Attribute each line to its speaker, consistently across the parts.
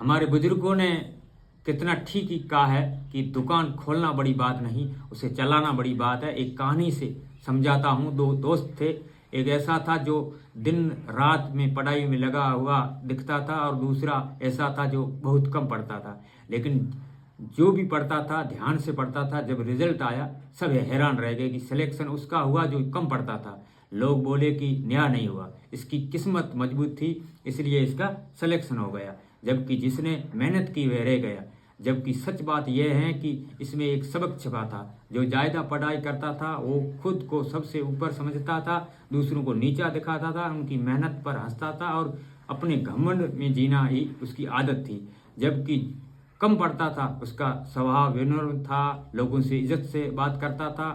Speaker 1: हमारे बुजुर्गों ने कितना ठीक ही कहा है कि दुकान खोलना बड़ी बात नहीं, उसे चलाना बड़ी बात है। एक कहानी से समझाता हूँ। दो दोस्त थे। एक ऐसा था जो दिन रात में पढ़ाई में लगा हुआ दिखता था, और दूसरा ऐसा था जो बहुत कम पढ़ता था। लेकिन जो भी पढ़ता था ध्यान से पढ़ता था। जब रिजल्ट आया सब हैरान रह गए कि सिलेक्शन उसका हुआ जो कम पढ़ता था। लोग बोले कि न्याय नहीं हुआ, इसकी किस्मत मजबूत थी इसलिए इसका सिलेक्शन हो गया, जबकि जिसने मेहनत की वह रह गया। जबकि सच बात यह है कि इसमें एक सबक छिपा था। जो ज़्यादा पढ़ाई करता था वो खुद को सबसे ऊपर समझता था, दूसरों को नीचा दिखाता था, उनकी मेहनत पर हंसता था और अपने घमंड में जीना ही उसकी आदत थी। जबकि कम पढ़ता था उसका स्वभाव विनम्र था, लोगों से इज्जत से बात करता था,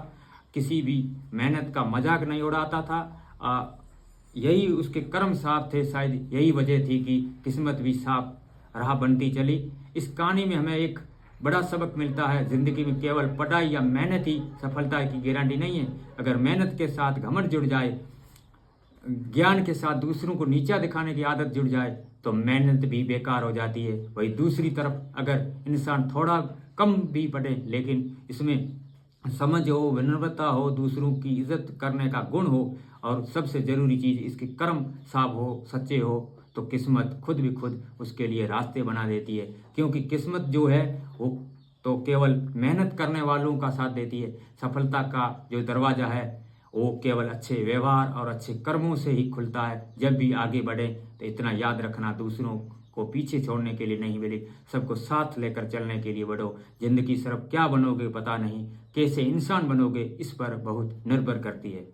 Speaker 1: किसी भी मेहनत का मजाक नहीं उड़ाता था। यही उसके कर्म साफ थे। शायद यही वजह थी कि किस्मत भी साफ राह बनती चली। इस कहानी में हमें एक बड़ा सबक मिलता है। जिंदगी में केवल पढ़ाई या मेहनत ही सफलता की गारंटी नहीं है। अगर मेहनत के साथ घमंड जुड़ जाए, ज्ञान के साथ दूसरों को नीचा दिखाने की आदत जुड़ जाए तो मेहनत भी बेकार हो जाती है। वही दूसरी तरफ अगर इंसान थोड़ा कम भी पढ़े लेकिन इसमें समझ हो, विनम्रता हो, दूसरों की इज्जत करने का गुण हो, और सबसे ज़रूरी चीज़ इसके कर्म साफ हो, सच्चे हो, तो किस्मत खुद भी खुद उसके लिए रास्ते बना देती है। क्योंकि किस्मत जो है वो तो केवल मेहनत करने वालों का साथ देती है। सफलता का जो दरवाज़ा है वो केवल अच्छे व्यवहार और अच्छे कर्मों से ही खुलता है। जब भी आगे बढ़े तो इतना याद रखना, दूसरों को पीछे छोड़ने के लिए नहीं मिले, सबको साथ लेकर चलने के लिए बढ़ो। जिंदगी सिर्फ क्या बनोगे पता नहीं, कैसे इंसान बनोगे इस पर बहुत निर्भर करती है।